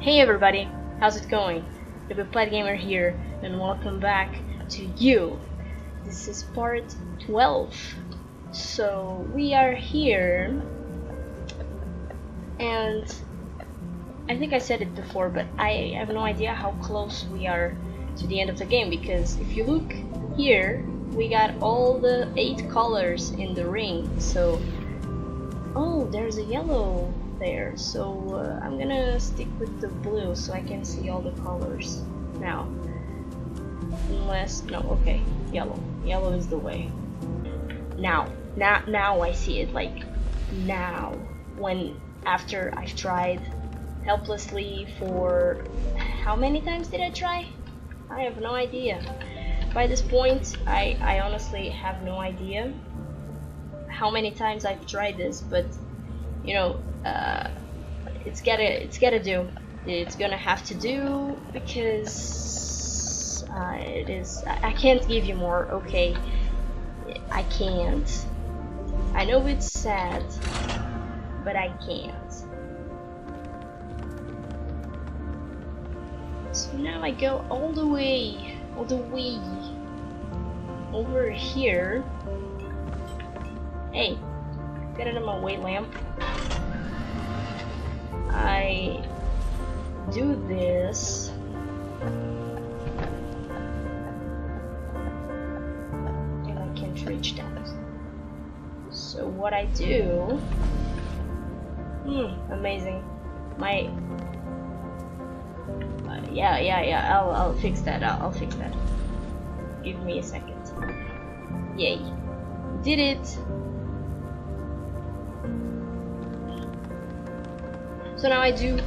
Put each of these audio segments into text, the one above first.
Hey everybody, how's it going? NoobyPlaidGamer here, and welcome back to you. This is part 12. So we are here, and I think I said it before, but I have no idea how close we are to the end of the game, because if you look here, we got all the 8 colors in the ring. So, oh, there's a yellow there, so I'm gonna stick with the blue so I can see all the colors now. Unless, no, okay, yellow is the way. Now I see it, like now, when after I've tried helplessly for how many times did I try? I have no idea. By this point I honestly have no idea how many times I've tried this, but you know, it's gotta do. It's gonna have to do, because I can't give you more. Okay, I can't. I know it's sad, but I can't. So now I go all the way over here. Hey, get out of my way, lamp. I do this. And I can't reach that. So what I do... amazing. My... yeah, I'll fix that. I'll fix that. Give me a second. Yay. Did it! So now I do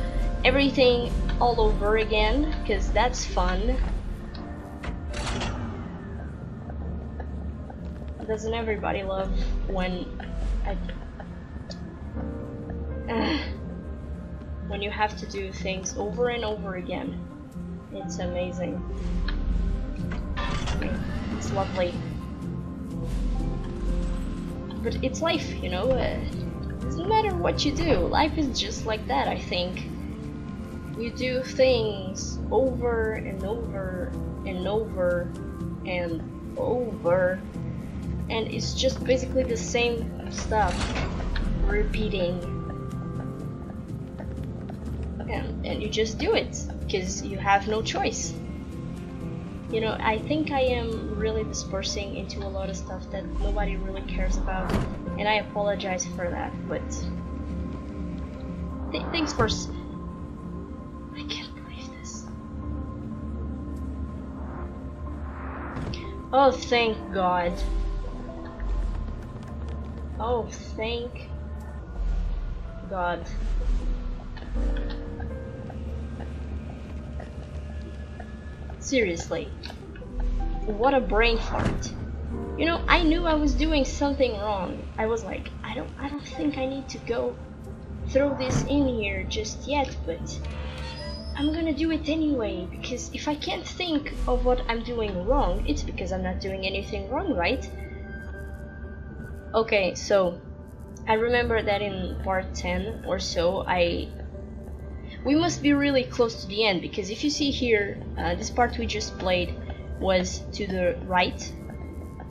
everything all over again, because that's fun. Doesn't everybody love when when you have to do things over and over again? It's amazing. It's lovely. But it's life, you know? Doesn't matter what you do, life is just like that, I think. You do things over and over and over and over, and it's just basically the same stuff repeating. And you just do it, because you have no choice. You know, I think I am really dispersing into a lot of stuff that nobody really cares about, and I apologize for that, but things first. I can't believe this. Oh, thank God. Oh, thank God. Seriously, what a brain fart. You know, I knew I was doing something wrong. I was like, I don't think I need to go throw this in here just yet, but I'm gonna do it anyway, because if I can't think of what I'm doing wrong, it's because I'm not doing anything wrong, right? Okay, so I remember that in part 10 or so, we must be really close to the end, because if you see here, this part we just played was to the right,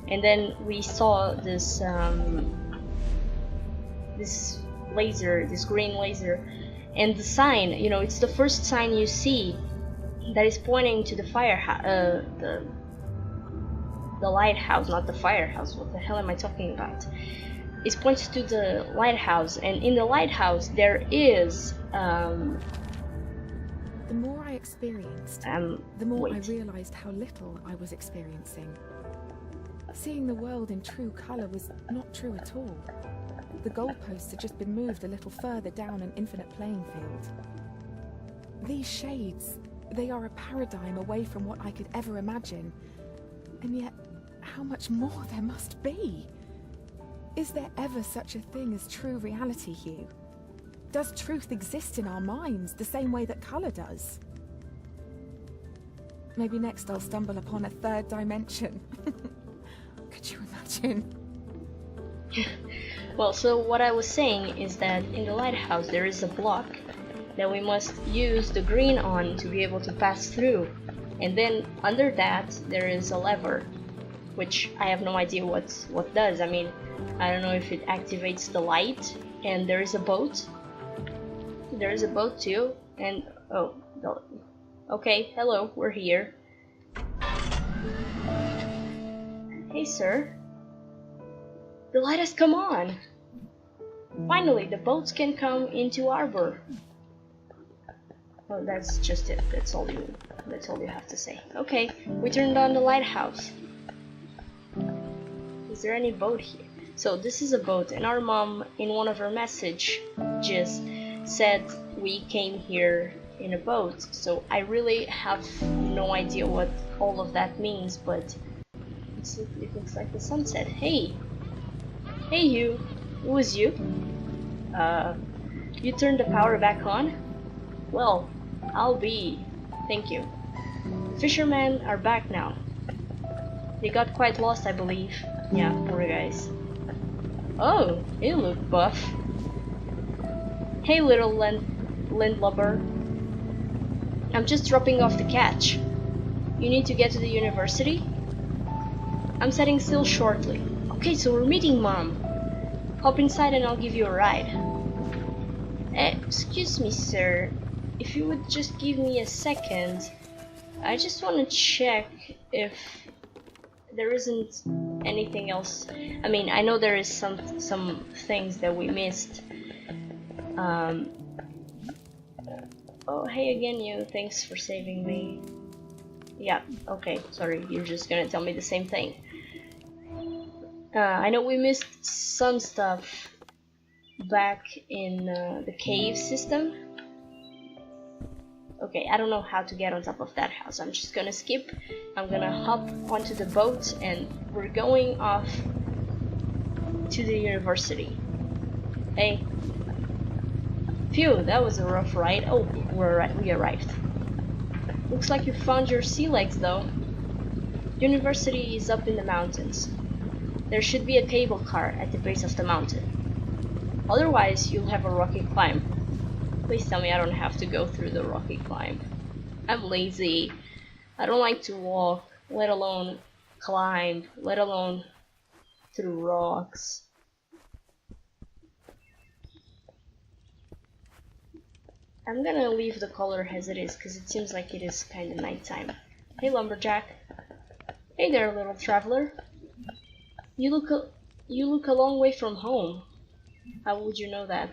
and then we saw this this laser, this green laser, and the sign, you know, it's the first sign you see that is pointing to the firehouse, the lighthouse, not the firehouse. What the hell am I talking about? It points to the lighthouse, and in the lighthouse there is the more I experienced, the more I realized how little I was experiencing. Seeing the world in true color was not true at all. The goalposts had just been moved a little further down an infinite playing field. These shades, they are a paradigm away from what I could ever imagine. And yet, how much more there must be? Is there ever such a thing as true reality, Hugh? Does truth exist in our minds the same way that color does? Maybe next I'll stumble upon a third dimension. Could you imagine? Well, so what I was saying is that in the lighthouse there is a block that we must use the green on to be able to pass through. And then under that there is a lever, which I have no idea what does. I mean, I don't know if it activates the light. And there is a boat. There is a boat too. And oh, no. Okay, hello, we're here. Hey sir, the light has come on. Finally, the boats can come into harbor. Well, that's just it. That's all you have to say. Okay, we turned on the lighthouse. Is there any boat here? So this is a boat, and our mom, in one of her messages, said we came here in a boat. So I really have no idea what all of that means, but it looks like the sunset. Hey you, it was you. You turned the power back on? Well, thank you. The fishermen are back now. They got quite lost, I believe. Yeah, poor guys. Oh, you look buff. Hey little landlubber. I'm just dropping off the catch. You need to get to the university? I'm setting sail shortly. Okay, so we're meeting Mom. Hop inside and I'll give you a ride. Excuse me, sir. If you would just give me a second, I just want to check if there isn't anything else. I mean, I know there is some things that we missed. Oh, hey again, you. Thanks for saving me. Yeah, okay, sorry, you're just gonna tell me the same thing. I know we missed some stuff back in the cave system. Okay, I don't know how to get on top of that house. I'm just gonna skip. I'm gonna hop onto the boat and we're going off to the university. Hey. Phew, that was a rough ride. Oh, we arrived. Looks like you found your sea legs though. University is up in the mountains. There should be a cable car at the base of the mountain. Otherwise, you'll have a rocky climb. Please tell me I don't have to go through the rocky climb. I'm lazy. I don't like to walk, let alone climb, let alone through rocks. I'm gonna leave the color as it is because it seems like it is kind of nighttime. Hey lumberjack. Hey there little traveler. You look a long way from home. How would you know that?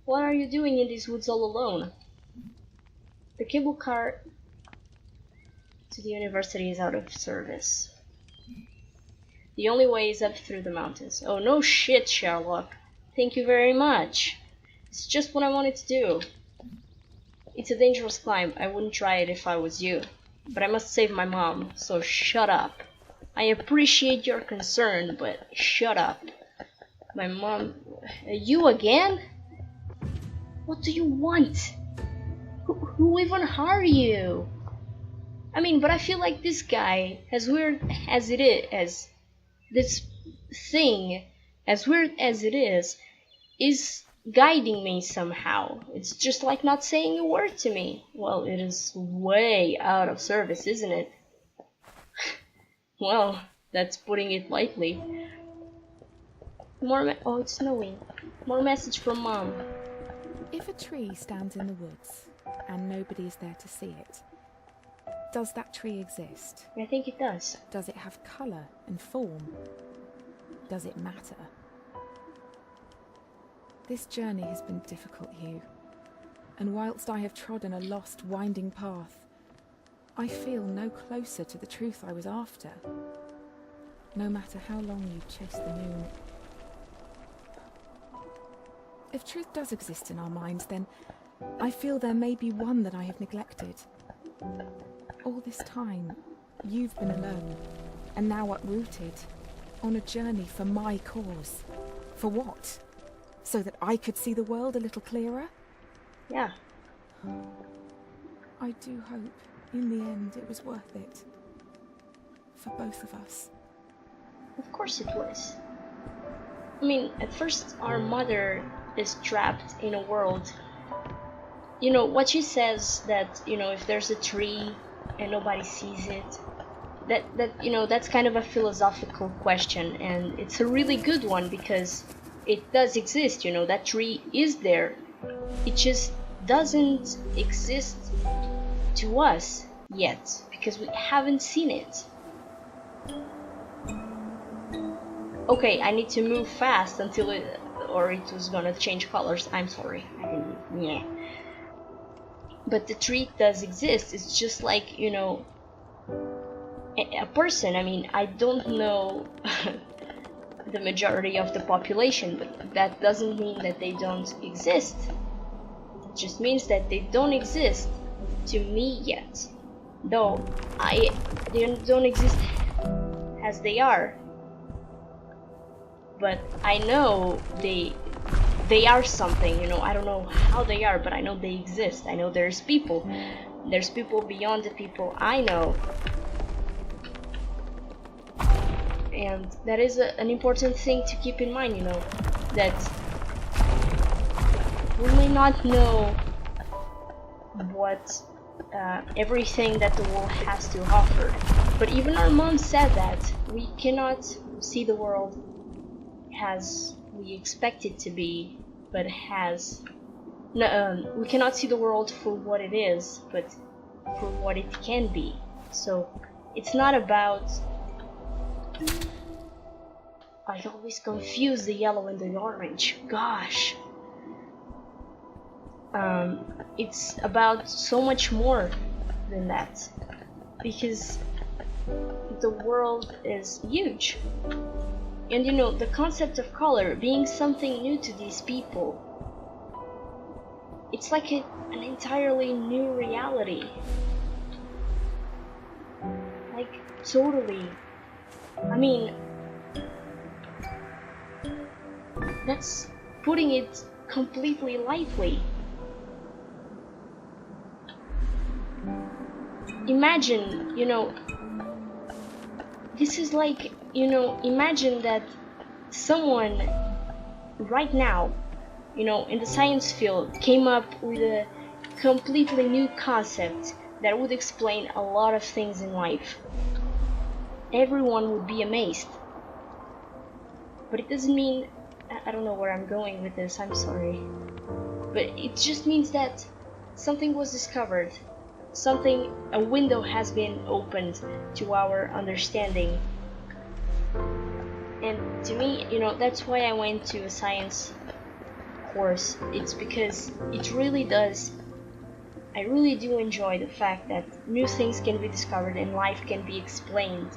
What are you doing in these woods all alone? The cable car to the university is out of service. The only way is up through the mountains. Oh no shit, Sherlock. Thank you very much. It's just what I wanted to do. It's a dangerous climb. I wouldn't try it if I was you. But I must save my mom, so shut up. I appreciate your concern, but shut up. My mom... You again? What do you want? Who even are you? I mean, but I feel like this guy, as weird as it is, this thing, as weird as it is guiding me somehow. It's just like not saying a word to me. Well, it is way out of service, isn't it? Well, that's putting it lightly. Oh, it's snowing. More message from Mom. If a tree stands in the woods and nobody is there to see it, does that tree exist? I think it does. Does it have colour and form? Does it matter? This journey has been difficult, Hugh, and whilst I have trodden a lost, winding path, I feel no closer to the truth I was after. No matter how long you chase the moon. If truth does exist in our minds, then I feel there may be one that I have neglected. All this time, you've been alone, and now uprooted, on a journey for my cause. For what? So that I could see the world a little clearer? Yeah. I do hope, in the end, it was worth it. For both of us. Of course it was. I mean, at first our mother is trapped in a world you know, what she says, that, you know, if there's a tree and nobody sees it, that you know, that's kind of a philosophical question, and it's a really good one because it does exist. You know, that tree is there, it just doesn't exist to us yet because we haven't seen it. Okay, I need to move fast until it, or it was gonna change colors. I'm sorry, I didn't, yeah. But the tree does exist. It's just like, you know, a person. I mean, I don't know the majority of the population, but that doesn't mean that they don't exist. It just means that they don't exist to me yet, though they don't exist as they are. But I know they are something, you know. I don't know how they are, but I know they exist. I know there's people beyond the people I know, and that is an important thing to keep in mind, you know, that we may not know what everything that the world has to offer, but even our mom said that we cannot see the world as we expect it to be, but we cannot see the world for what it is, but for what it can be. So it's not about, I always confuse the yellow and the orange, gosh. It's about so much more than that, because the world is huge. And you know, the concept of color being something new to these people, it's like an entirely new reality. Like, totally. I mean, that's putting it completely lightly. Imagine, you know, this is like, you know, imagine that someone right now, you know, in the science field came up with a completely new concept that would explain a lot of things in life. Everyone would be amazed. But it doesn't mean, I don't know where I'm going with this, I'm sorry. But it just means that something was discovered. A window has been opened to our understanding. And to me, you know, that's why I went to a science course. It's because it really does, I really do enjoy the fact that new things can be discovered and life can be explained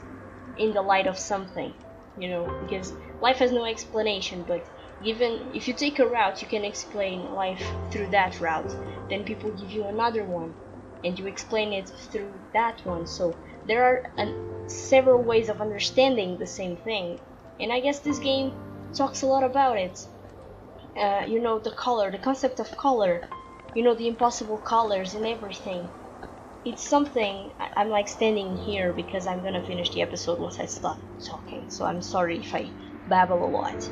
in the light of something, you know, because life has no explanation, but even if you take a route, you can explain life through that route. Then people give you another one, and you explain it through that one. So there are several ways of understanding the same thing, and I guess this game talks a lot about it. You know, the color, the concept of color, you know, the impossible colors and everything. It's something, I'm like standing here because I'm gonna finish the episode once I stop talking, so I'm sorry if I babble a lot.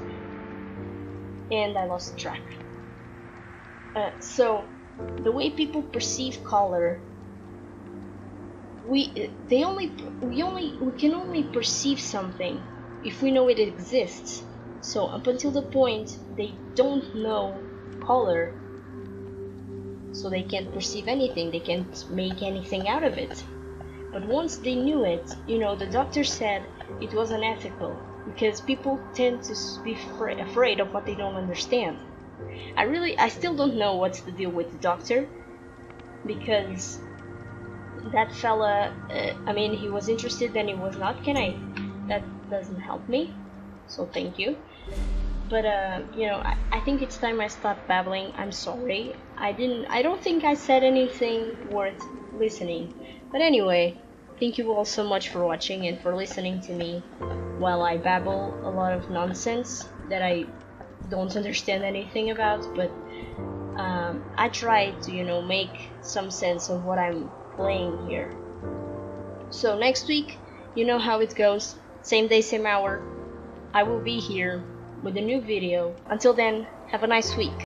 And I lost track. So the way people perceive color, we can only perceive something if we know it exists. So up until the point they don't know color, so they can't perceive anything, they can't make anything out of it. But once they knew it, you know, the doctor said it was unethical because people tend to be afraid of what they don't understand. I still don't know what's the deal with the doctor, because that fella, I mean, he was interested then he was not. That doesn't help me, so thank you. But you know, I think it's time I stopped babbling. I'm sorry. I don't think I said anything worth listening. But anyway, thank you all so much for watching and for listening to me while I babble a lot of nonsense that I don't understand anything about, but I try to, you know, make some sense of what I'm playing here. So next week, you know how it goes, same day, same hour, I will be here with a new video. Until then, have a nice week.